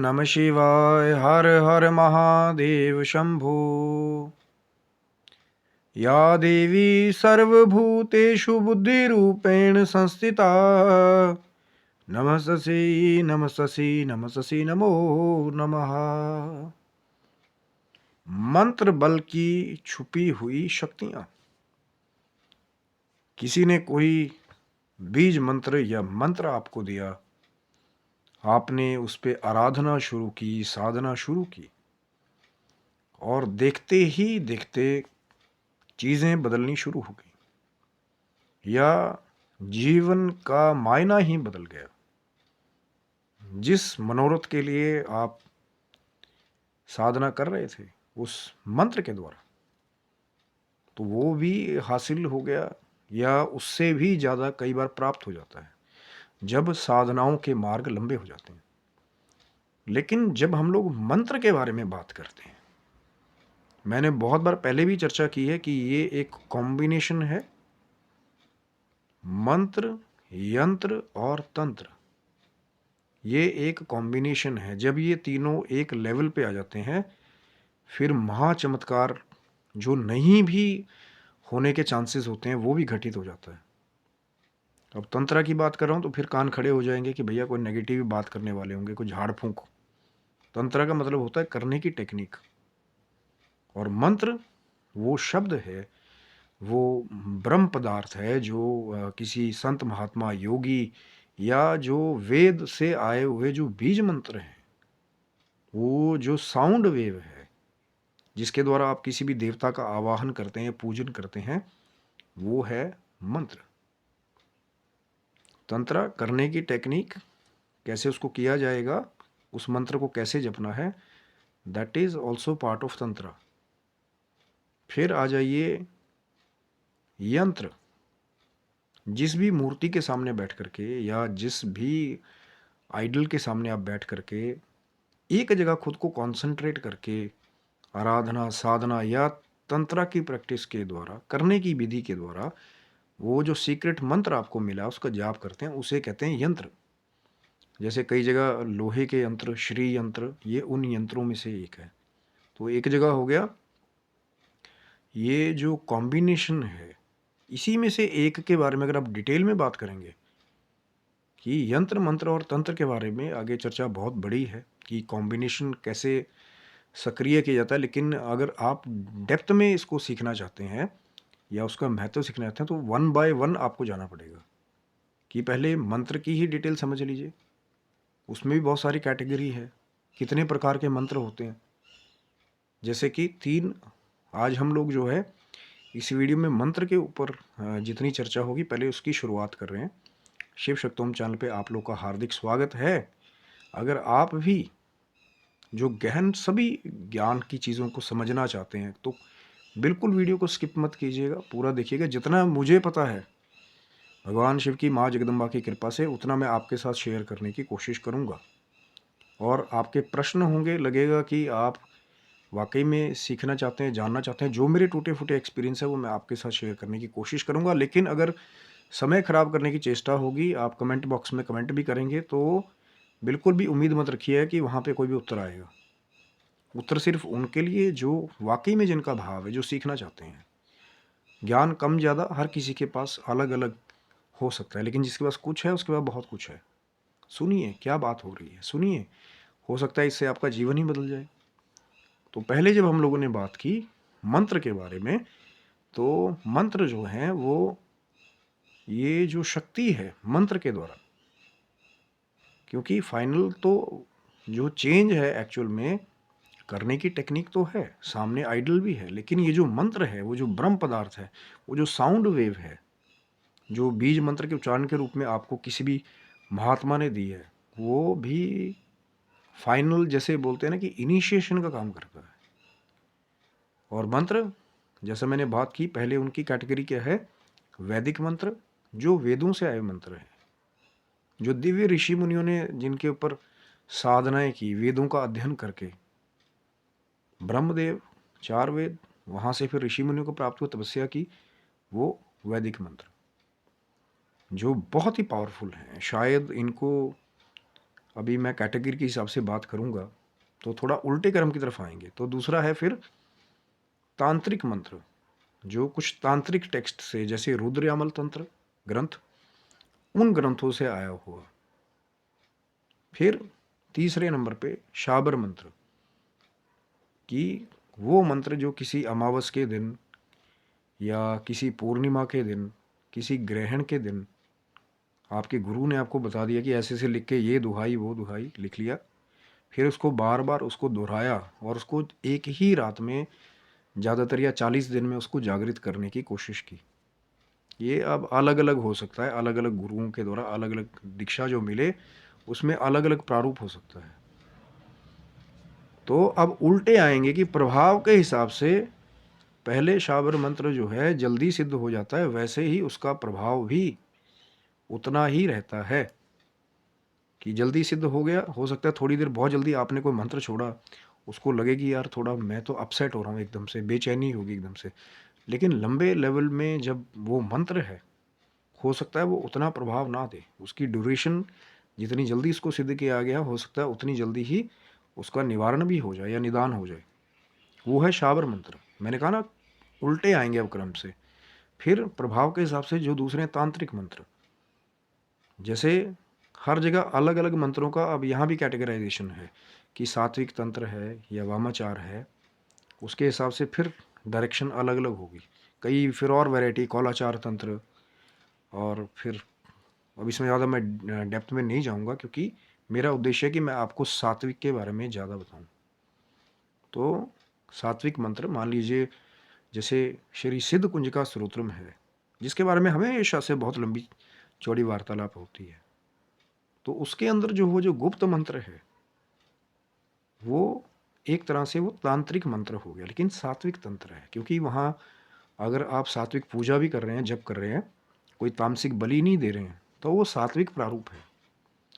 नमः शिवाय। हर हर महादेव शंभो। या देवी सर्वभूतेषु बुद्धिरूपेण संस्थिता नमस्तस्यै नमस्तस्यै नमस्तस्यै नमो नमः। मंत्र बल की छुपी हुई शक्तियां। किसी ने कोई बीज मंत्र या मंत्र आपको दिया, आपने उस पे आराधना शुरू की, साधना शुरू की, और देखते ही देखते चीजें बदलनी शुरू हो गई, या जीवन का मायना ही बदल गया। जिस मनोरथ के लिए आप साधना कर रहे थे उस मंत्र के द्वारा, तो वो भी हासिल हो गया, या उससे भी ज्यादा कई बार प्राप्त हो जाता है जब साधनाओं के मार्ग लंबे हो जाते हैं। लेकिन जब हम लोग मंत्र के बारे में बात करते हैं, मैंने बहुत बार पहले भी चर्चा की है कि ये एक कॉम्बिनेशन है, मंत्र, यंत्र और तंत्र। ये एक कॉम्बिनेशन है। जब ये तीनों एक लेवल पे आ जाते हैं, फिर महाचमत्कार जो नहीं भी होने के चांसेस होते हैं वो भी घटित हो जाता है। अब तंत्र की बात कर रहा हूं तो फिर कान खड़े हो जाएंगे कि भैया कोई नेगेटिव बात करने वाले होंगे, कुछ झाड़ फूंक। तंत्र का मतलब होता है करने की टेक्निक, और मंत्र वो शब्द है, वो ब्रह्म पदार्थ है जो किसी संत महात्मा योगी या जो वेद से आए हुए जो बीज मंत्र हैं, वो जो साउंड वेव है जिसके द्वारा आप किसी भी देवता का आवाहन करते हैं, पूजन करते हैं, वो है मंत्र। तंत्र करने की टेक्निक, कैसे उसको किया जाएगा, उस मंत्र को कैसे जपना है, that is also part of तंत्र। फिर आ जाइए यंत्र। जिस भी मूर्ति के सामने बैठ करके या जिस भी आइडल के सामने आप बैठ करके एक जगह खुद को कंसंट्रेट करके आराधना, साधना या तंत्रा की प्रैक्टिस के द्वारा, करने की विधि के द्वारा वो जो सीक्रेट मंत्र आपको मिला उसका जाप करते हैं, उसे कहते हैं यंत्र। जैसे कई जगह लोहे के यंत्र, श्री यंत्र, ये उन यंत्रों में से एक है। तो एक जगह हो गया ये जो कॉम्बिनेशन है, इसी में से एक के बारे में अगर आप डिटेल में बात करेंगे कि यंत्र, मंत्र और तंत्र के बारे में आगे चर्चा बहुत बड़ी है कि कॉम्बिनेशन कैसे सक्रिय किया जाता है। लेकिन अगर आप डेप्थ में इसको सीखना चाहते हैं या उसका महत्व सीखना चाहते हैं तो वन बाय वन आपको जाना पड़ेगा। कि पहले मंत्र की ही डिटेल समझ लीजिए, उसमें भी बहुत सारी कैटेगरी है, कितने प्रकार के मंत्र होते हैं। जैसे कि तीन, आज हम लोग जो है इस वीडियो में मंत्र के ऊपर जितनी चर्चा होगी पहले उसकी शुरुआत कर रहे हैं। शिव शक्तोम चैनल पे आप लोग का हार्दिक स्वागत है। अगर आप भी जो गहन सभी ज्ञान की चीज़ों को समझना चाहते हैं तो बिल्कुल वीडियो को स्किप मत कीजिएगा, पूरा देखिएगा। जितना मुझे पता है भगवान शिव की माँ जगदम्बा की कृपा से उतना मैं आपके साथ शेयर करने की कोशिश करूँगा। और आपके प्रश्न होंगे, लगेगा कि आप वाकई में सीखना चाहते हैं, जानना चाहते हैं, जो मेरे टूटे फूटे एक्सपीरियंस है वो मैं आपके साथ शेयर करने की कोशिश करूँगा। लेकिन अगर समय ख़राब करने की चेष्टा होगी, आप कमेंट बॉक्स में कमेंट भी करेंगे, तो बिल्कुल भी उम्मीद मत रखिए कि वहाँ पे कोई भी उत्तर आएगा। उत्तर सिर्फ उनके लिए जो वाकई में जिनका भाव है, जो सीखना चाहते हैं। ज्ञान कम ज़्यादा हर किसी के पास अलग अलग हो सकता है, लेकिन जिसके पास कुछ है उसके पास बहुत कुछ है। सुनिए क्या बात हो रही है, सुनिए, हो सकता है इससे आपका जीवन ही बदल जाए। तो पहले जब हम लोगों ने बात की मंत्र के बारे में, तो मंत्र जो है वो ये जो शक्ति है मंत्र के द्वारा, क्योंकि फाइनल तो जो चेंज है एक्चुअल में करने की टेक्निक तो है, सामने आइडल भी है, लेकिन ये जो मंत्र है, वो जो ब्रह्म पदार्थ है, वो जो साउंड वेव है, जो बीज मंत्र के उच्चारण के रूप में आपको किसी भी महात्मा ने दी है, वो भी फाइनल, जैसे बोलते हैं ना कि इनिशिएशन का काम करता है। और मंत्र, जैसा मैंने बात की पहले, उनकी कैटेगरी क्या है, वैदिक मंत्र, जो वेदों से आए मंत्र हैं, जो दिव्य ऋषि मुनियों ने जिनके ऊपर साधनाएं की, वेदों का अध्ययन करके, ब्रह्मदेव, चार वेद, वहाँ से फिर ऋषि मुनियों को प्राप्त हुआ, तपस्या की, वो वैदिक मंत्र जो बहुत ही पावरफुल हैं। शायद इनको अभी मैं कैटेगरी के हिसाब से बात करूँगा तो थोड़ा उल्टे क्रम की तरफ आएंगे। तो दूसरा है फिर तांत्रिक मंत्र, जो कुछ तांत्रिक टेक्स्ट से, जैसे रुद्रयामल तंत्र ग्रंथ, उन ग्रंथों से आया हुआ। फिर तीसरे नंबर पे शाबर मंत्र, कि वो मंत्र जो किसी अमावस के दिन या किसी पूर्णिमा के दिन, किसी ग्रहण के दिन आपके गुरु ने आपको बता दिया कि ऐसे ऐसे लिख के ये दुहाई वो दुहाई लिख लिया, फिर उसको बार बार उसको दोहराया और उसको एक ही रात में ज़्यादातर या 40 दिन में उसको जागृत करने की कोशिश की। ये अब अलग अलग हो सकता है, अलग अलग गुरुओं के द्वारा अलग अलग दीक्षा जो मिले उसमें अलग अलग प्रारूप हो सकता है। तो अब उल्टे आएंगे कि प्रभाव के हिसाब से पहले शाबर मंत्र जो है जल्दी सिद्ध हो जाता है, वैसे ही उसका प्रभाव भी उतना ही रहता है कि जल्दी सिद्ध हो गया। हो सकता है थोड़ी देर बहुत जल्दी आपने कोई मंत्र छोड़ा, उसको लगे कि यार थोड़ा मैं तो अपसेट हो रहा हूँ, एकदम से बेचैनी होगी एकदम से, लेकिन लंबे लेवल में जब वो मंत्र है, हो सकता है वो उतना प्रभाव ना दे। उसकी ड्यूरेशन जितनी जल्दी इसको सिद्ध किया गया, हो सकता है उतनी जल्दी ही उसका निवारण भी हो जाए या निदान हो जाए। वो है शाबर मंत्र। मैंने कहा ना उल्टे आएंगे अब क्रम से। फिर प्रभाव के हिसाब से जो दूसरे तांत्रिक मंत्र, जैसे हर जगह अलग अलग मंत्रों का अब यहाँ भी कैटेगराइजेशन है कि सात्विक तंत्र है या वामाचार है, उसके हिसाब से फिर डायरेक्शन अलग अलग होगी। कई फिर और वैरायटी कौलाचार तंत्र, और फिर अब इसमें ज़्यादा मैं डेप्थ में नहीं जाऊँगा क्योंकि मेरा उद्देश्य है कि मैं आपको सात्विक के बारे में ज़्यादा बताऊँ। तो सात्विक मंत्र मान लीजिए जैसे श्री सिद्ध कुंजिका स्तोत्रम है, जिसके बारे में हमेशा से बहुत लंबी चौड़ी वार्तालाप होती है। तो उसके अंदर जो गुप्त मंत्र है वो एक तरह से वो तांत्रिक मंत्र हो गया, लेकिन सात्विक तंत्र है, क्योंकि वहाँ अगर आप सात्विक पूजा भी कर रहे हैं, जप कर रहे हैं, कोई तामसिक बलि नहीं दे रहे हैं, तो वो सात्विक प्रारूप है।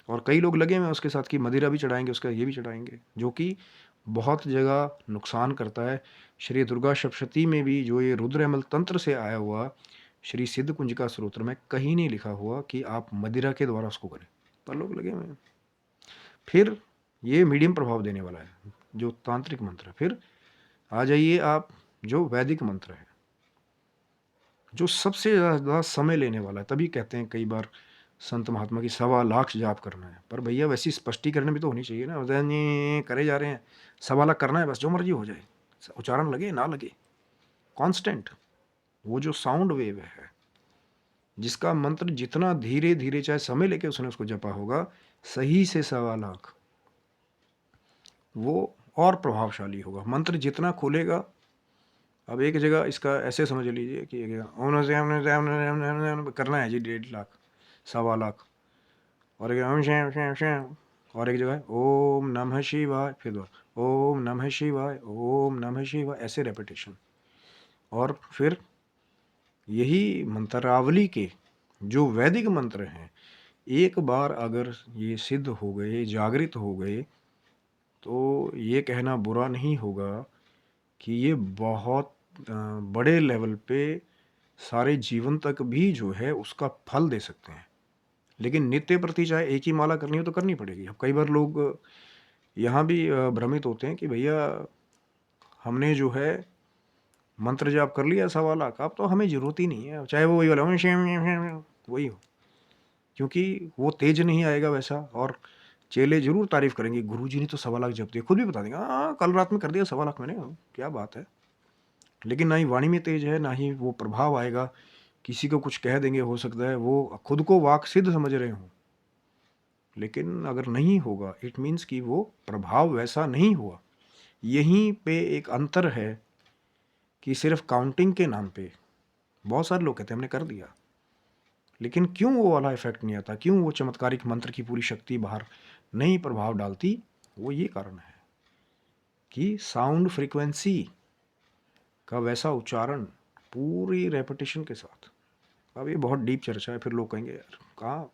और कई लोग लगे हुए हैं उसके साथ कि मदिरा भी चढ़ाएंगे, उसका ये भी चढ़ाएंगे, जो कि बहुत जगह नुकसान करता है। श्री दुर्गा सप्तशती में भी जो ये रुद्रयमल तंत्र से आया हुआ श्री सिद्ध कुंजिका स्तोत्र में कहीं नहीं लिखा हुआ कि आप मदिरा के द्वारा उसको करें, पर लोग लगे हुए हैं। फिर ये मीडियम प्रभाव देने वाला है जो तांत्रिक मंत्र है। फिर आ जाइए आप जो वैदिक मंत्र है, जो सबसे ज़्यादा समय लेने वाला है। तभी कहते हैं कई बार संत महात्मा की 1.25 लाख जाप करना है। पर भैया वैसी स्पष्टीकरण भी तो होनी चाहिए ना, करे जा रहे हैं 1.25 लाख करना है, बस जो मर्जी हो जाए, उच्चारण लगे ना लगे, कांस्टेंट वो जो साउंड वेव है, जिसका मंत्र जितना धीरे धीरे चाहे समय लेके उसने उसको जपा होगा, सही से 1.25 लाख, वो और प्रभावशाली होगा। मंत्र जितना खुलेगा, अब एक जगह इसका ऐसे समझ लीजिए कि करना है जी 1.5 लाख 1.25 लाख, और एक ओम श्याम श्याम श्याम, और एक जगह ओम नमः शिवाय, फिर दोबारा ओम नमः शिवाय, ओम नमः शिवाय, ऐसे रेपिटेशन। और फिर यही मंत्रावली के जो वैदिक मंत्र हैं, एक बार अगर ये सिद्ध हो गए, जागृत हो गए, तो ये कहना बुरा नहीं होगा कि ये बहुत बड़े लेवल पे सारे जीवन तक भी जो है उसका फल दे सकते हैं। लेकिन नित्य प्रति चाहे एक ही माला करनी हो तो करनी पड़ेगी। अब कई बार लोग यहाँ भी भ्रमित होते हैं कि भैया हमने जो है मंत्र जाप कर लिया 1.25 लाख, अब तो हमें ज़रूरत ही नहीं है, चाहे वो वही वाला ओम श्याम श्याम श्याम वही हो, क्योंकि वो तेज नहीं आएगा वैसा। और चेले जरूर तारीफ करेंगे, गुरुजी ने तो 1.25 लाख जप दिए, खुद भी बता देंगे हाँ कल रात में कर दिया 1.25 लाख मैंने, क्या बात है। लेकिन ना ही वाणी में तेज है, ना ही वो प्रभाव आएगा। किसी को कुछ कह देंगे, हो सकता है वो खुद को वाक सिद्ध समझ रहे हों, लेकिन अगर नहीं होगा इट मीन्स कि वो प्रभाव वैसा नहीं हुआ। यहीं पे एक अंतर है कि सिर्फ काउंटिंग के नाम पे बहुत सारे लोग कहते हैं हमने कर दिया, लेकिन क्यों वो वाला इफेक्ट नहीं आता, क्यों वो चमत्कारिक मंत्र की पूरी शक्ति बाहर नहीं प्रभाव डालती, वो ये कारण है कि साउंड फ्रीक्वेंसी का वैसा उच्चारण पूरी रेपिटेशन के साथ। अब ये बहुत डीप चर्चा है, फिर लोग कहेंगे यार कहाँ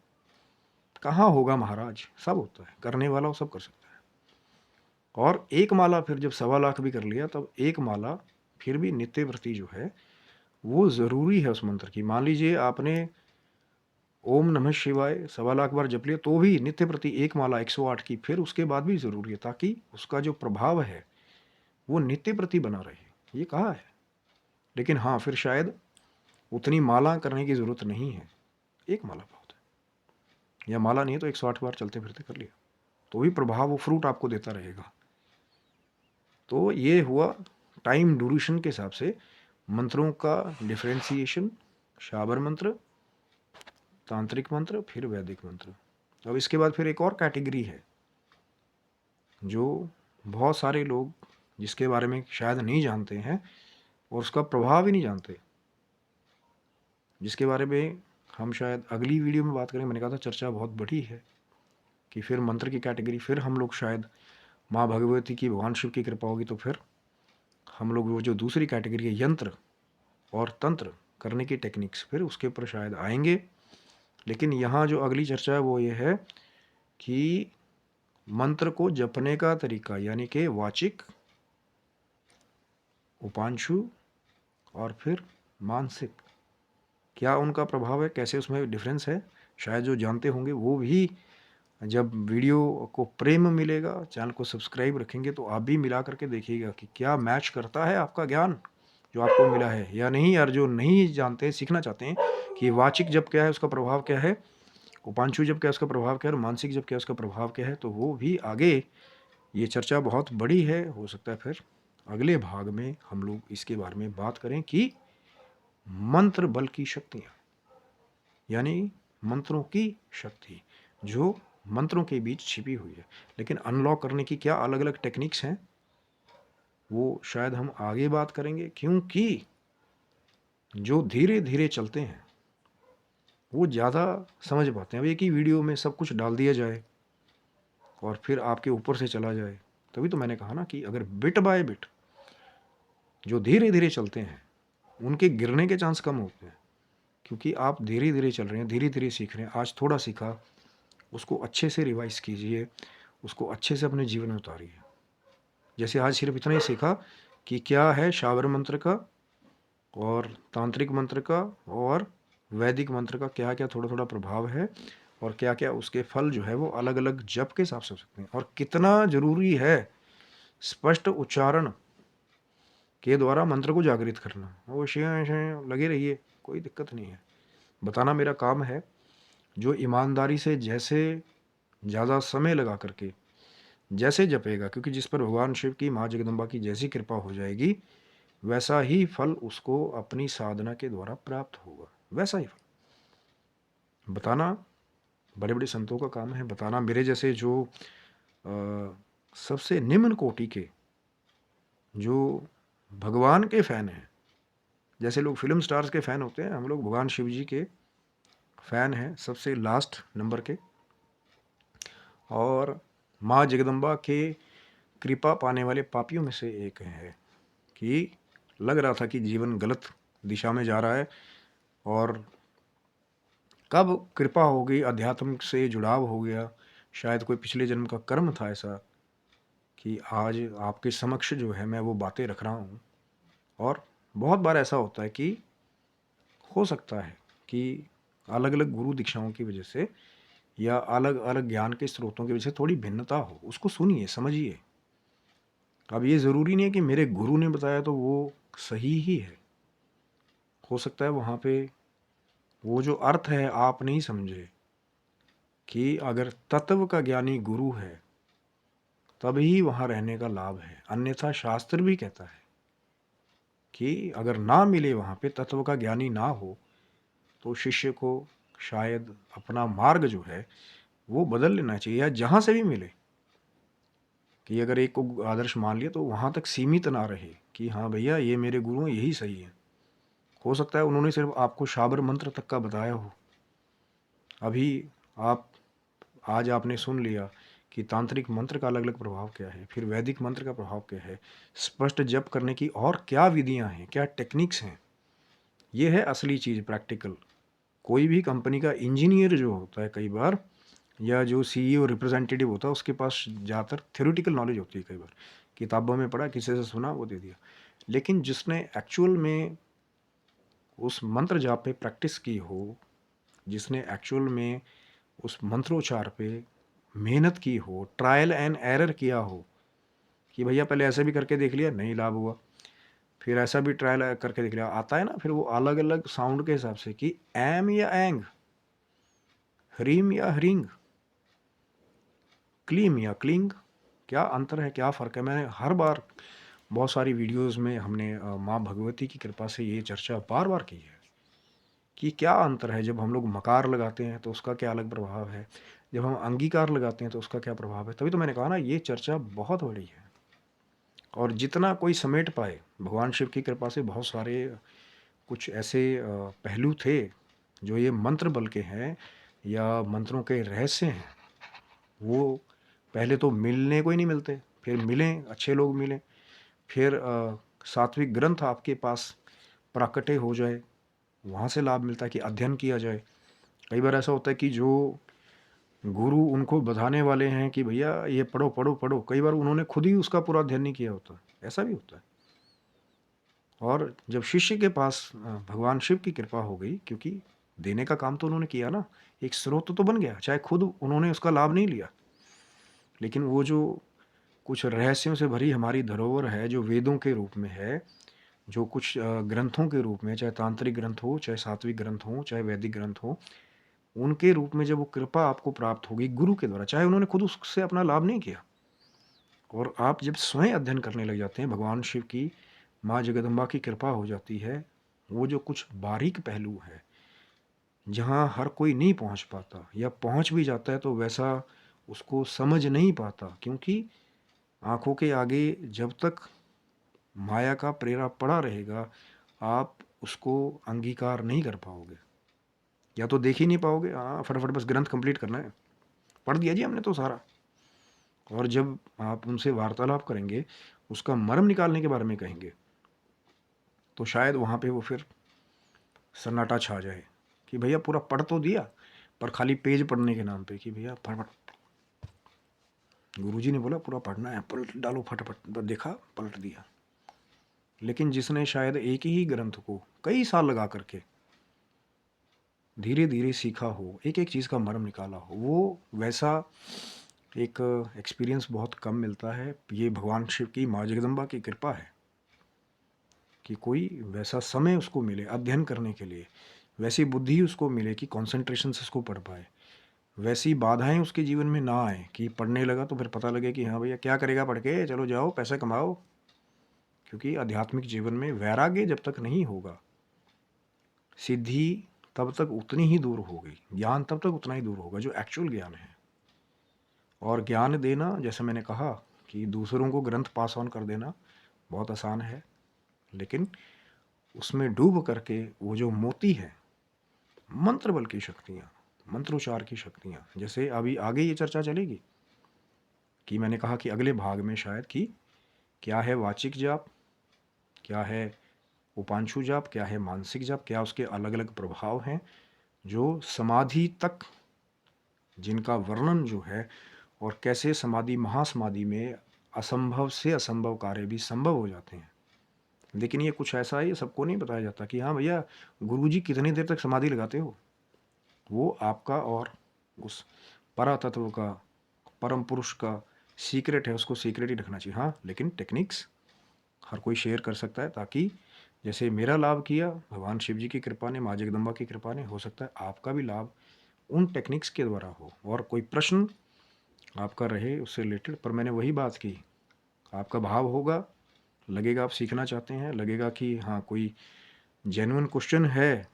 कहाँ होगा महाराज, सब होता है, करने वाला वो सब कर सकता है। और एक माला फिर जब 1.25 लाख भी कर लिया, तब एक माला फिर भी नित्य व्रती जो है वो ज़रूरी है उस मंत्र की। मान लीजिए आपने ओम नमः शिवाय 1.25 लाख बार जप लिया तो भी नित्य प्रति एक माला 108 की फिर उसके बाद भी ज़रूरी है, ताकि उसका जो प्रभाव है वो नित्य प्रति बना रहे, ये कहा है। लेकिन हाँ, फिर शायद उतनी माला करने की ज़रूरत नहीं है, एक माला बहुत है, या माला नहीं है तो 108 बार चलते फिरते कर लिया तो भी प्रभाव वो फ्रूट आपको देता रहेगा। तो ये हुआ टाइम ड्यूरेशन के हिसाब से मंत्रों का डिफरेंशिएशन, शाबर मंत्र, तांत्रिक मंत्र, फिर वैदिक मंत्र। अब इसके बाद फिर एक और कैटेगरी है जो बहुत सारे लोग जिसके बारे में शायद नहीं जानते हैं और उसका प्रभाव ही नहीं जानते, जिसके बारे में हम शायद अगली वीडियो में बात करें। मैंने कहा था चर्चा बहुत बड़ी है कि फिर मंत्र की कैटेगरी, फिर हम लोग शायद माँ भगवती की, भगवान शिव की कृपा होगी तो फिर हम लोग वो जो दूसरी कैटेगरी है यंत्र और तंत्र करने की टेक्निक्स, फिर उसके ऊपर शायद आएंगे। लेकिन यहाँ जो अगली चर्चा है वो ये है कि मंत्र को जपने का तरीका, यानी कि वाचिक, उपांशु और फिर मानसिक, क्या उनका प्रभाव है, कैसे उसमें डिफरेंस है। शायद जो जानते होंगे वो भी जब वीडियो को प्रेम मिलेगा, चैनल को सब्सक्राइब रखेंगे तो आप भी मिला करके देखिएगा कि क्या मैच करता है आपका ज्ञान जो आपको मिला है या नहीं। यार जो नहीं जानते, सीखना चाहते हैं कि वाचिक जब क्या है उसका प्रभाव क्या है, उपांशु जब क्या उसका प्रभाव क्या है और मानसिक जब क्या उसका प्रभाव क्या है, तो वो भी आगे, ये चर्चा बहुत बड़ी है, हो सकता है फिर अगले भाग में हम लोग इसके बारे में बात करें कि मंत्र बल की शक्तियाँ, यानी मंत्रों की शक्ति जो मंत्रों के बीच छिपी हुई है। लेकिन अनलॉक करने की क्या अलग अलग टेक्निक्स हैं वो शायद हम आगे बात करेंगे, क्योंकि जो धीरे धीरे चलते हैं वो ज़्यादा समझ पाते हैं। अब एक ही वीडियो में सब कुछ डाल दिया जाए और फिर आपके ऊपर से चला जाए, तभी तो मैंने कहा ना कि अगर बिट बाय बिट जो धीरे धीरे चलते हैं उनके गिरने के चांस कम होते हैं, क्योंकि आप धीरे धीरे चल रहे हैं, धीरे धीरे सीख रहे हैं। आज थोड़ा सीखा, उसको अच्छे से रिवाइज कीजिए, उसको अच्छे से अपने जीवन में उतारिए। जैसे आज सिर्फ इतना ही सीखा कि क्या है शाबर मंत्र का और तांत्रिक मंत्र का और वैदिक मंत्र का क्या क्या थोड़ा थोड़ा प्रभाव है, और क्या क्या उसके फल जो है वो अलग अलग जप के हिसाब से हो सकते हैं, और कितना जरूरी है स्पष्ट उच्चारण के द्वारा मंत्र को जागृत करना। वो शें लगे रहिए, कोई दिक्कत नहीं है, बताना मेरा काम है। जो ईमानदारी से जैसे ज़्यादा समय लगा करके जैसे जपेगा, क्योंकि जिस पर भगवान शिव की, माँ जगदम्बा की जैसी कृपा हो जाएगी वैसा ही फल उसको अपनी साधना के द्वारा प्राप्त होगा, वैसा ही फल। बताना बड़े बड़े संतों का काम है, बताना मेरे जैसे जो सबसे निम्न कोटि के जो भगवान के फ़ैन हैं। जैसे लोग फिल्म स्टार्स के फ़ैन होते हैं, हम लोग भगवान शिव जी के फ़ैन हैं, सबसे लास्ट नंबर के। और माँ जगदम्बा के कृपा पाने वाले पापियों में से एक है कि लग रहा था कि जीवन गलत दिशा में जा रहा है, और कब कृपा हो गई, अध्यात्म से जुड़ाव हो गया, शायद कोई पिछले जन्म का कर्म था ऐसा कि आज आपके समक्ष जो है मैं वो बातें रख रहा हूँ। और बहुत बार ऐसा होता है कि हो सकता है कि अलग अलग गुरु दीक्षाओं की वजह से या अलग अलग ज्ञान के स्रोतों की वजह से थोड़ी भिन्नता हो, उसको सुनिए, समझिए। अब ये ज़रूरी नहीं है कि मेरे गुरु ने बताया तो वो सही ही है, हो सकता है वहाँ पे वो जो अर्थ है आप नहीं समझे, कि अगर तत्व का ज्ञानी गुरु है तभी वहाँ रहने का लाभ है। अन्यथा शास्त्र भी कहता है कि अगर ना मिले वहाँ पे, तत्व का ज्ञानी ना हो, तो शिष्य को शायद अपना मार्ग जो है वो बदल लेना चाहिए, या जहाँ से भी मिले, कि अगर एक को आदर्श मान लिया तो वहाँ तक सीमित ना रहे कि हाँ भैया ये मेरे गुरु हैं, यही सही है। हो सकता है उन्होंने सिर्फ आपको शाबर मंत्र तक का बताया हो। अभी आप, आज आपने सुन लिया कि तांत्रिक मंत्र का अलग अलग प्रभाव क्या है, फिर वैदिक मंत्र का प्रभाव क्या है, स्पष्ट जप करने की और क्या विधियां हैं, क्या टेक्निक्स हैं। ये है असली चीज़, प्रैक्टिकल। कोई भी कंपनी का इंजीनियर जो होता है कई बार, या जो सीईओ रिप्रेजेंटेटिव होता है, उसके पास ज़्यादातर थ्योरेटिकल नॉलेज होती है, कई बार किताबों में पढ़ा, किसी से सुना, वो दे दिया। लेकिन जिसने एक्चुअल में उस मंत्र जाप पे प्रैक्टिस की हो, जिसने एक्चुअल में उस मंत्रोच्चार पे मेहनत की हो, ट्रायल एंड एरर किया हो कि भैया पहले ऐसे भी करके देख लिया, नहीं लाभ हुआ, फिर ऐसा भी ट्रायल करके देख लिया, आता है ना फिर वो अलग अलग साउंड के हिसाब से कि एम या एंग, हरीम या हरिंग, क्लीम या क्लिंग, क्या अंतर है, क्या फ़र्क है। मैंने हर बार बहुत सारी वीडियोस में हमने माँ भगवती की कृपा से ये चर्चा बार बार की है कि क्या अंतर है। जब हम लोग मकार लगाते हैं तो उसका क्या अलग प्रभाव है, जब हम अंगीकार लगाते हैं तो उसका क्या प्रभाव है। तभी तो मैंने कहा ना ये चर्चा बहुत बड़ी है, और जितना कोई समेट पाए, भगवान शिव की कृपा से बहुत सारे कुछ ऐसे पहलू थे जो ये मंत्र बल के हैं या मंत्रों के रहस्य हैं, वो पहले तो मिलने को ही नहीं मिलते, फिर मिलें, अच्छे लोग मिलें, फिर सात्विक ग्रंथ आपके पास प्राकट्य हो जाए, वहाँ से लाभ मिलता है कि अध्ययन किया जाए। कई बार ऐसा होता है कि जो गुरु उनको बताने वाले हैं कि भैया ये पढ़ो पढ़ो पढ़ो, कई बार उन्होंने खुद ही उसका पूरा अध्ययन नहीं किया होता, ऐसा भी होता है। और जब शिष्य के पास भगवान शिव की कृपा हो गई, क्योंकि देने का काम तो उन्होंने किया ना, एक स्रोत तो बन गया, चाहे खुद उन्होंने उसका लाभ नहीं लिया, लेकिन वो जो कुछ रहस्यों से भरी हमारी धरोहर है जो वेदों के रूप में है, जो कुछ ग्रंथों के रूप में, चाहे तांत्रिक ग्रंथ हो, चाहे सात्विक ग्रंथ हो, चाहे वैदिक ग्रंथ हो, उनके रूप में जब वो कृपा आपको प्राप्त होगी गुरु के द्वारा, चाहे उन्होंने खुद उससे अपना लाभ नहीं किया, और आप जब स्वयं अध्ययन करने लग जाते हैं, भगवान शिव की, माँ जगदम्बा की कृपा हो जाती है, वो जो कुछ बारीक पहलू है जहाँ हर कोई नहीं पहुँच पाता, या पहुँच भी जाता है तो वैसा उसको समझ नहीं पाता, क्योंकि आँखों के आगे जब तक माया का प्रेरा पड़ा रहेगा, आप उसको अंगीकार नहीं कर पाओगे, या तो देख ही नहीं पाओगे। हाँ, फटाफट बस ग्रंथ कंप्लीट करना है, पढ़ दिया जी हमने तो सारा। और जब आप उनसे वार्तालाप करेंगे, उसका मर्म निकालने के बारे में कहेंगे, तो शायद वहाँ पे वो फिर सन्नाटा छा जाए कि भैया पूरा पढ़ तो दिया, पर खाली पेज पढ़ने के नाम पे कि भैया फटाफट, गुरुजी ने बोला पूरा पढ़ना है, पलट डालो फटाफट, बस देखा पलट दिया। लेकिन जिसने शायद एक ही ग्रंथ को कई साल लगा करके धीरे धीरे सीखा हो, एक एक चीज़ का मर्म निकाला हो, वो वैसा एक एक्सपीरियंस बहुत कम मिलता है। ये भगवान शिव की, माँ जगदम्बा की कृपा है कि कोई वैसा समय उसको मिले अध्ययन करने के लिए, वैसी बुद्धि उसको मिले कि कंसंट्रेशन से उसको पढ़ पाए, वैसी बाधाएं उसके जीवन में ना आए कि पढ़ने लगा तो फिर पता लगे कि हाँ भैया क्या करेगा पढ़ के, चलो जाओ पैसा कमाओ। क्योंकि आध्यात्मिक जीवन में वैराग्य जब तक नहीं होगा, सिद्धि तब तक उतनी ही दूर होगी, ज्ञान तब तक उतना ही दूर होगा जो एक्चुअल ज्ञान है। और ज्ञान देना, जैसे मैंने कहा कि दूसरों को ग्रंथ पास ऑन कर देना बहुत आसान है, लेकिन उसमें डूब करके वो जो मोती है, मंत्र बल की शक्तियाँ, मंत्रोच्चार की शक्तियाँ, जैसे अभी आगे ये चर्चा चलेगी कि मैंने कहा कि अगले भाग में शायद कि क्या है वाचिक जाप, क्या है उपांशु जाप, क्या है मानसिक जाप, क्या उसके अलग अलग प्रभाव हैं जो समाधि तक, जिनका वर्णन जो है, और कैसे समाधि महासमाधि में असंभव से असंभव कार्य भी संभव हो जाते हैं। लेकिन ये कुछ ऐसा है, ये सबको नहीं बताया जाता कि हाँ भैया गुरुजी कितनी देर तक समाधि लगाते हो, वो आपका और उस परातत्व का, परम पुरुष का सीक्रेट है, उसको सीक्रेट ही रखना चाहिए। हाँ, लेकिन टेक्निक्स हर कोई शेयर कर सकता है, ताकि जैसे मेरा लाभ किया भगवान शिव जी की कृपा ने, माँ जगदम्बा की कृपा ने, हो सकता है आपका भी लाभ उन टेक्निक्स के द्वारा हो। और कोई प्रश्न आपका रहे उससे रिलेटेड, पर मैंने वही बात की, आपका भाव होगा, लगेगा आप सीखना चाहते हैं, लगेगा कि हाँ कोई जेन्युइन क्वेश्चन है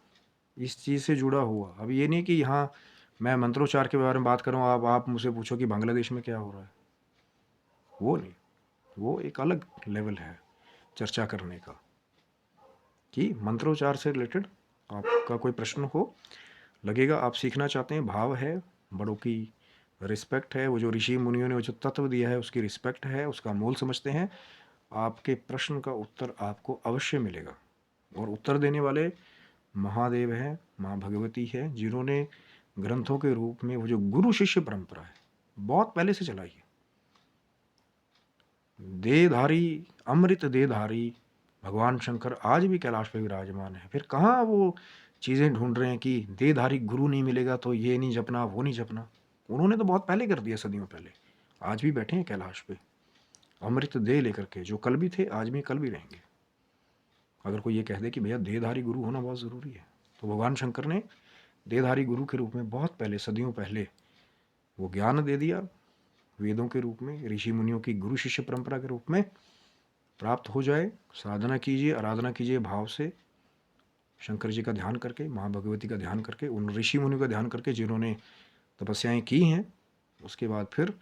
इस चीज़ से जुड़ा हुआ। अब ये नहीं कि हाँ मैं मंत्रोच्चार के बारे में बात करूँ, आप मुझसे पूछो कि बांग्लादेश में क्या हो रहा है, वो नहीं, वो एक अलग लेवल है चर्चा करने का। कि मंत्रोच्चार से रिलेटेड आपका कोई प्रश्न हो, लगेगा आप सीखना चाहते हैं, भाव है, बड़ों की रिस्पेक्ट है, वो जो ऋषि मुनियों ने वो जो तत्व दिया है उसकी रिस्पेक्ट है, उसका मोल समझते हैं, आपके प्रश्न का उत्तर आपको अवश्य मिलेगा। और उत्तर देने वाले महादेव हैं, माँ भगवती है, जिन्होंने ग्रंथों के रूप में वो जो गुरु शिष्य परंपरा है बहुत पहले से चलाई है। देहधारी, अमृत देहधारी भगवान शंकर आज भी कैलाश पे विराजमान है। फिर कहाँ वो चीज़ें ढूंढ रहे हैं कि देहधारी गुरु नहीं मिलेगा तो ये नहीं जपना, वो नहीं जपना। उन्होंने तो बहुत पहले कर दिया, सदियों पहले। आज भी बैठे हैं कैलाश पे अमृत देह लेकर के, जो कल भी थे, आज भी, कल भी रहेंगे। अगर कोई ये कह दे कि भैया देहधारी गुरु होना बहुत ज़रूरी है, तो भगवान शंकर ने देहधारी गुरु के रूप में बहुत पहले, सदियों पहले वो ज्ञान दे दिया, वेदों के रूप में, ऋषि मुनियों की गुरु शिष्य परंपरा के रूप में प्राप्त हो जाए। साधना कीजिए, आराधना कीजिए भाव से, शंकर जी का ध्यान करके, माँ भगवती का ध्यान करके, उन ऋषि मुनियों का ध्यान करके जिन्होंने तपस्याएं की हैं। उसके बाद फिर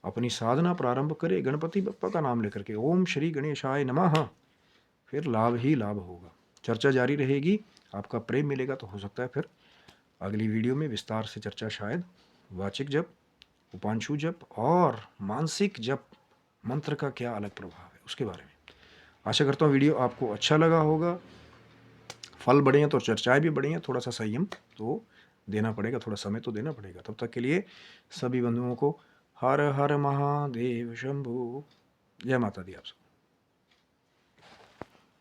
अपनी साधना प्रारंभ करें गणपति बप्पा का नाम लेकर के, ओम श्री गणेशाय नमः। फिर लाभ ही लाभ होगा। चर्चा जारी रहेगी, आपका प्रेम मिलेगा तो हो सकता है फिर अगली वीडियो में विस्तार से चर्चा, शायद वाचिक जप, उपांशु जप और मानसिक जप मंत्र का क्या अलग प्रभाव है उसके बारे में। आशा करता हूँ वीडियो आपको अच्छा लगा होगा। फल बढ़े हैं तो चर्चाएं भी बढ़ी हैं, थोड़ा सा संयम तो देना पड़ेगा, थोड़ा समय तो देना पड़ेगा। तब तक के लिए सभी बंधुओं को हर हर महादेव शंभु। जय माता दी आप सबको।